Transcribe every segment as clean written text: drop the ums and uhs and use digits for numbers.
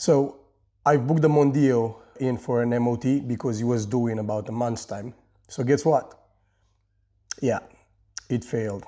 So I booked the Mondeo in for an MOT because he was due in about a month's time. So guess what? Yeah, it failed.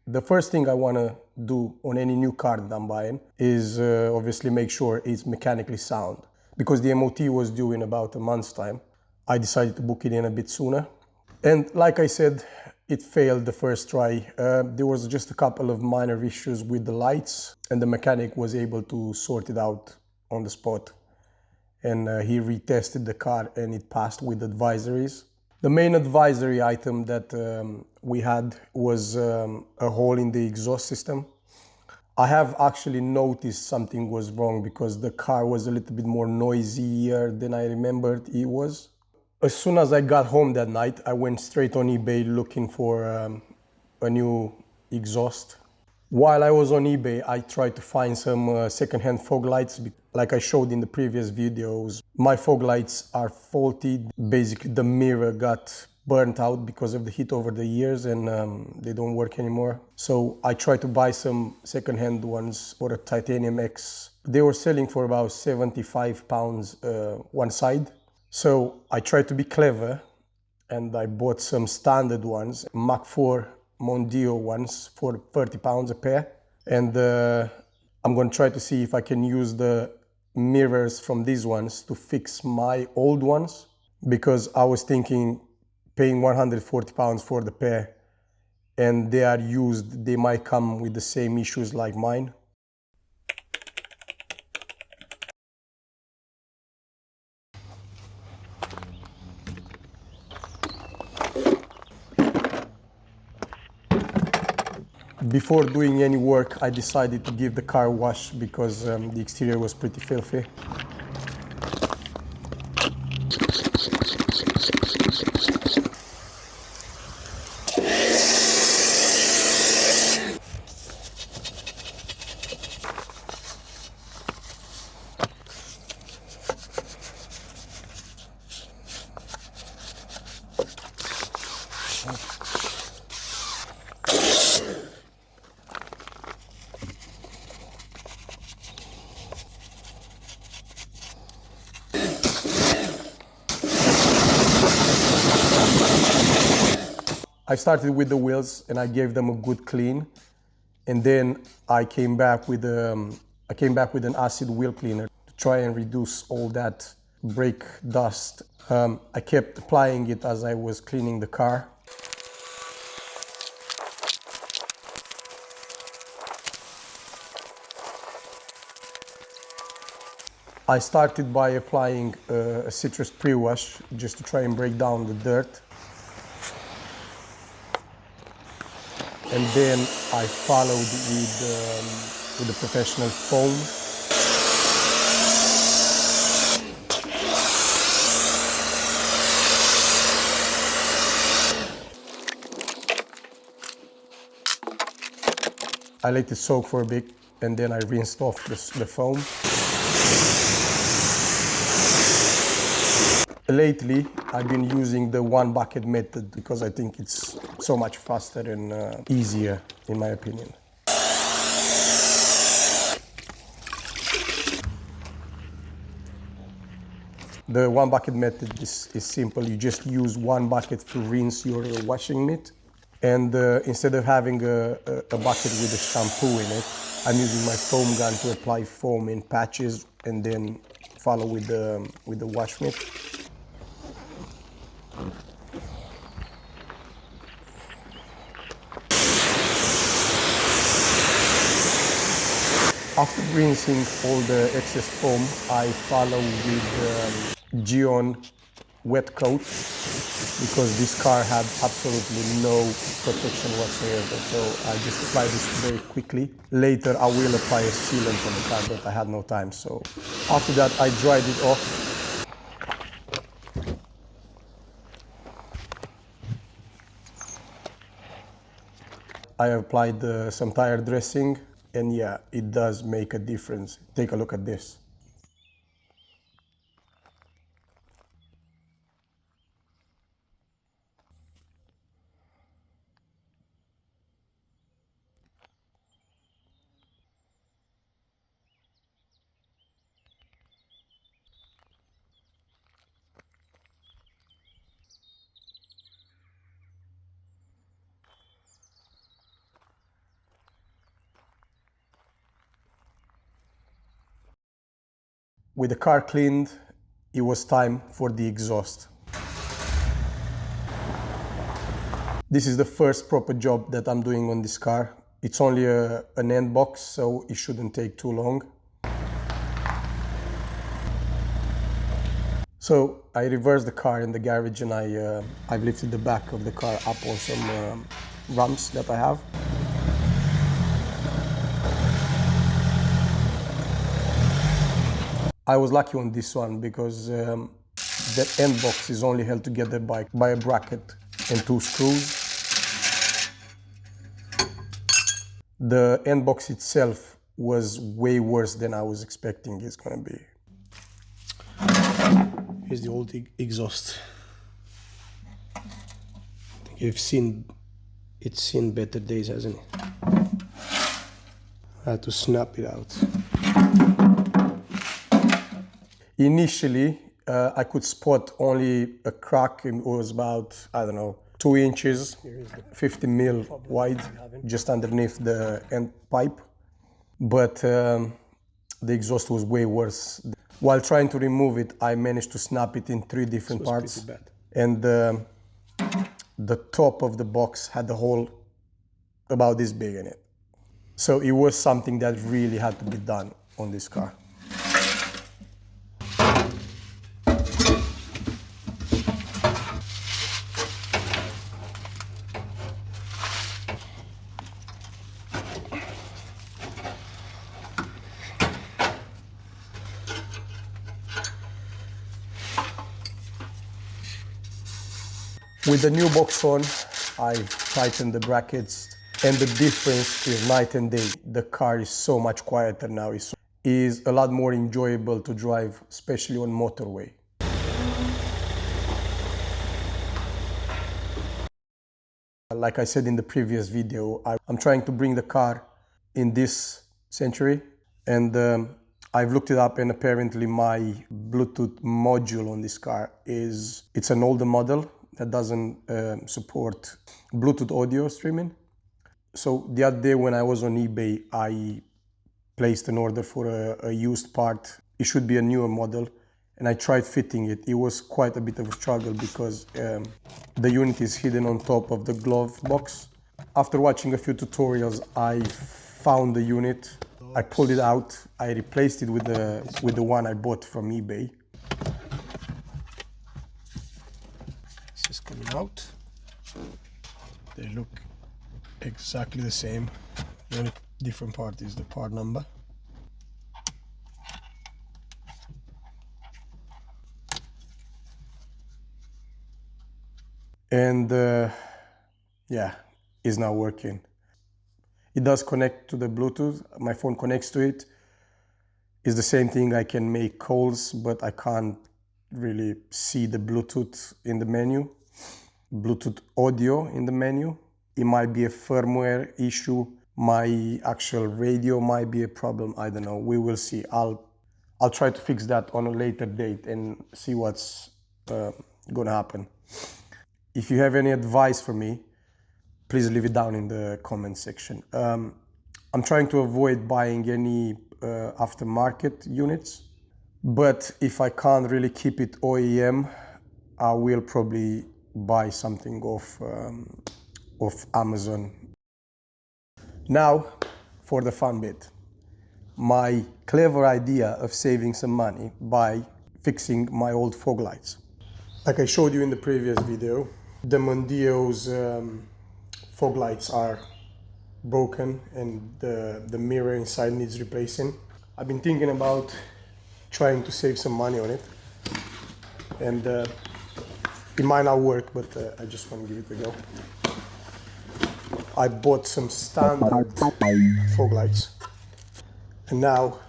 The first thing I want to do on any new car that I'm buying is obviously make sure it's mechanically sound. Because the MOT was due in about a month's time, I decided to book it in a bit sooner. And like I said, it failed the first try. There was just a couple of minor issues with the lights, and the mechanic was able to sort it out on the spot. And he retested the car and it passed with advisories. The main advisory item that we had was a hole in the exhaust system. I have actually noticed something was wrong because the car was a little bit more noisier than I remembered it was. As soon as I got home that night, I went straight on eBay looking for a new exhaust. While I was on eBay, I tried to find some secondhand fog lights. Like I showed in the previous videos, my fog lights are faulty. Basically, the mirror got burnt out because of the heat over the years, and they don't work anymore. So I tried to buy some secondhand ones for a Titanium X. They were selling for about £75 one side. So I tried to be clever and I bought some standard ones, Mk4 Mondeo ones for £30 a pair. And I'm going to try to see if I can use the mirrors from these ones to fix my old ones, because I was thinking paying £140 for the pair and they are used, they might come with the same issues like mine. Before doing any work, I decided to give the car a wash because the exterior was pretty filthy. I started with the wheels and I gave them a good clean, and then I came back with an acid wheel cleaner to try and reduce all that brake dust. I kept applying it as I was cleaning the car. I started by applying a citrus pre-wash just to try and break down the dirt. And then I followed with the professional foam. I let it soak for a bit and then I rinsed off the foam. Lately, I've been using the one bucket method because I think it's so much faster and easier, in my opinion. The one bucket method is simple. You just use one bucket to rinse your washing mitt. And instead of having a bucket with a shampoo in it, I'm using my foam gun to apply foam in patches and then follow with the wash mitt. After rinsing all the excess foam, I follow with Geon wet coat because this car had absolutely no protection whatsoever. So I just applied this very quickly. Later I will apply a sealant on the car, but I had no time. So after that I dried it off. I applied some tire dressing, and yeah, it does make a difference. Take a look at this. With the car cleaned, it was time for the exhaust. This is the first proper job that I'm doing on this car. It's only an end box, so it shouldn't take too long. So I reversed the car in the garage, and I've lifted the back of the car up on some ramps that I have. I was lucky on this one because the end box is only held together by a bracket and 2 screws. The end box itself was way worse than I was expecting it's gonna be. Here's the old exhaust. I think it's seen better days, hasn't it? I had to snap it out. Initially, I could spot only a crack. It was about, I don't know, 2 inches, 50 mil wide, just underneath the end pipe. But the exhaust was way worse. While trying to remove it, I managed to snap it in 3 different parts. Pretty bad. And the top of the box had a hole about this big in it. So it was something that really had to be done on this car. With the new box on, I've tightened the brackets, and the difference is night and day. The car is so much quieter now. It is a lot more enjoyable to drive, especially on motorway. Like I said in the previous video, I'm trying to bring the car in this century, and I've looked it up, and apparently my Bluetooth module on this car it's an older model that doesn't support Bluetooth audio streaming. So the other day when I was on eBay, I placed an order for a used part. It should be a newer model, and I tried fitting it. It was quite a bit of a struggle because the unit is hidden on top of the glove box. After watching a few tutorials, I found the unit. I pulled it out. I replaced it with the one I bought from eBay. Is coming out. They look exactly the same. The only different part is the part number. And yeah, it's now working. It does connect to the Bluetooth. My phone connects to it. It's the same thing. I can make calls, but I can't really see the Bluetooth in the menu. Bluetooth audio in the menu. It might be a firmware issue. My actual radio might be a problem. I don't know. We will see. I'll try to fix that on a later date and see what's gonna happen. If you have any advice for me, please leave it down in the comment section. I'm trying to avoid buying any aftermarket units, but if I can't really keep it OEM, I will probably buy something off Amazon. Now for the fun bit. My clever idea of saving some money by fixing my old fog lights. Like I showed you in the previous video, the Mondeo's fog lights are broken and the mirror inside needs replacing. I've been thinking about trying to save some money on it, and it might not work, but I just want to give it a go. I bought some standard fog lights, and now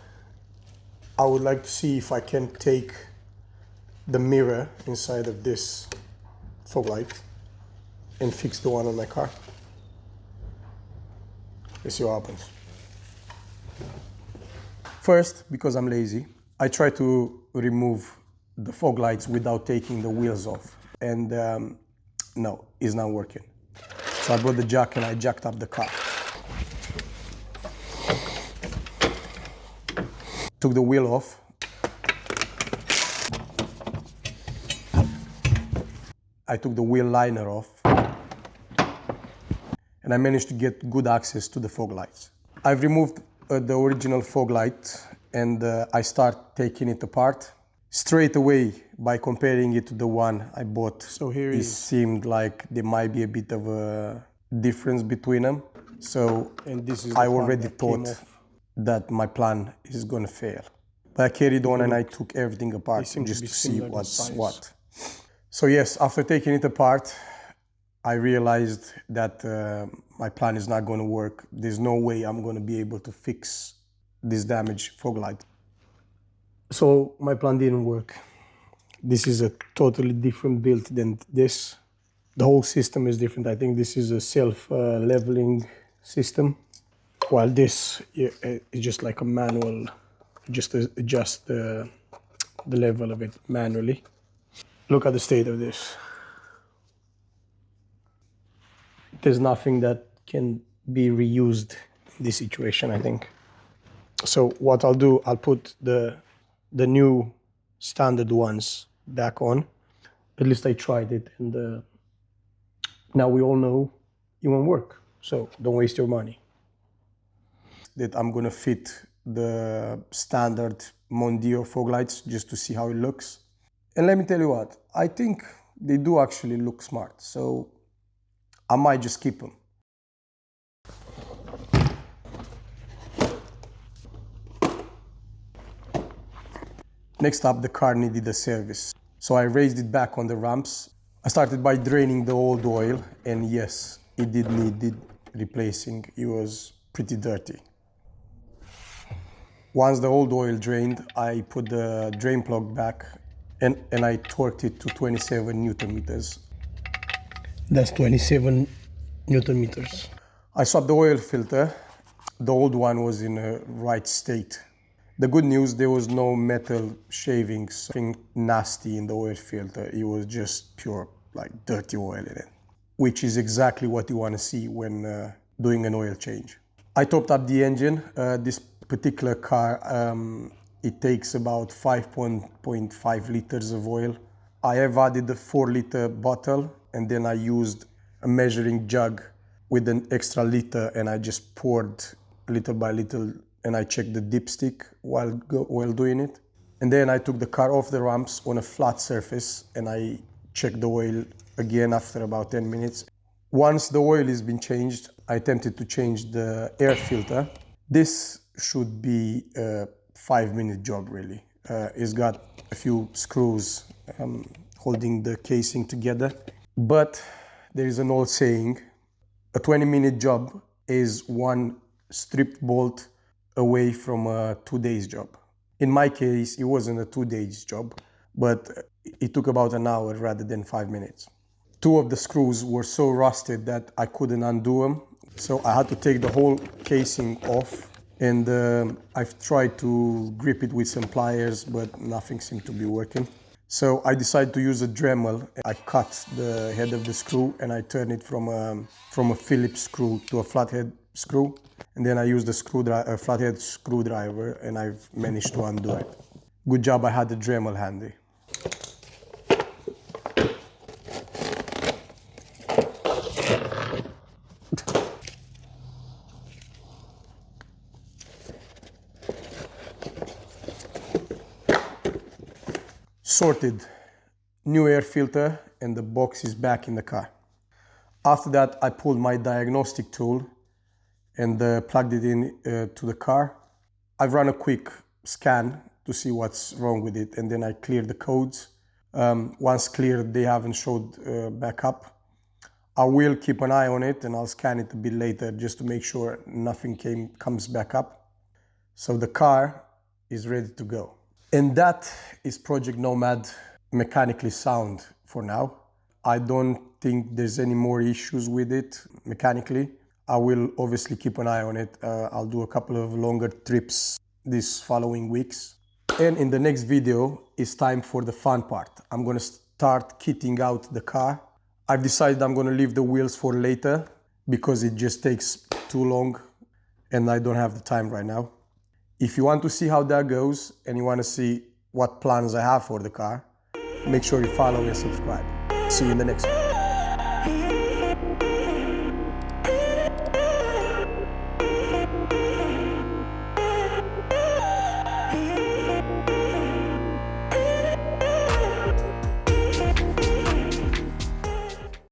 I would like to see if I can take the mirror inside of this fog light and fix the one on my car. Let's see what happens. First, because I'm lazy, I try to remove the fog lights without taking the wheels off, and no, it's not working. So I brought the jack and I jacked up the car. Took the wheel off, I took the wheel liner off and I managed to get good access to the fog lights. I've removed the original fog light and I start taking it apart. Straight away, by comparing it to the one I bought, so here it seemed like there might be a bit of a difference between them. So and this is I already thought that my plan is going to fail. But I carried on and I took everything apart just to see what's what. So yes, after taking it apart, I realized that my plan is not going to work. There's no way I'm going to be able to fix this damaged fog light. So my plan didn't work. This is a totally different build than this. The whole system is different. I think this is a self-leveling system, while this is just like a manual, just adjust the level of it manually. Look at the state of this. There's nothing that can be reused in this situation, I think. So what I'll do, I'll put the new standard ones back on. At least I tried it, and now we all know it won't work. So don't waste your money. That I'm gonna fit the standard Mondeo fog lights just to see how it looks. And let me tell you what, I think they do actually look smart. So I might just keep them. Next up, the car needed a service. So I raised it back on the ramps. I started by draining the old oil, and yes, it did need replacing. It was pretty dirty. Once the old oil drained, I put the drain plug back and I torqued it to 27 Newton meters. That's 27 Newton meters. I swapped the oil filter. The old one was in a right state. The good news, there was no metal shavings, nothing nasty in the oil filter. It was just pure, like, dirty oil in it, which is exactly what you want to see when doing an oil change. I topped up the engine. This particular car, it takes about 5.5 liters of oil. I have added a 4-liter bottle, and then I used a measuring jug with an extra liter, and I just poured little by little, and I checked the dipstick while doing it. And then I took the car off the ramps on a flat surface, and I checked the oil again after about 10 minutes. Once the oil has been changed, I attempted to change the air filter. This should be a 5-minute job, really. It's got a few screws holding the casing together. But there is an old saying, a 20-minute job is one stripped bolt away from a 2-day job. In my case, it wasn't a 2-day job, but it took about an hour rather than 5 minutes. 2 of the screws were so rusted that I couldn't undo them. So I had to take the whole casing off, and I've tried to grip it with some pliers, but nothing seemed to be working. So I decided to use a Dremel. I cut the head of the screw and I turned it from a Phillips screw to a flathead screw. And then I used a flathead screwdriver, and I've managed to undo it. Good job I had the Dremel handy. Sorted. New air filter, and the box is back in the car. After that, I pulled my diagnostic tool and plugged it in to the car. I've run a quick scan to see what's wrong with it, and then I cleared the codes. Once cleared, they haven't showed back up. I will keep an eye on it, and I'll scan it a bit later just to make sure nothing comes back up. So the car is ready to go. And that is Project Nomad mechanically sound for now. I don't think there's any more issues with it mechanically. I will obviously keep an eye on it. I'll do a couple of longer trips these following weeks. And in the next video, it's time for the fun part. I'm gonna start kitting out the car. I've decided I'm gonna leave the wheels for later because it just takes too long and I don't have the time right now. If you want to see how that goes and you want to see what plans I have for the car, make sure you follow and subscribe. See you in the next one.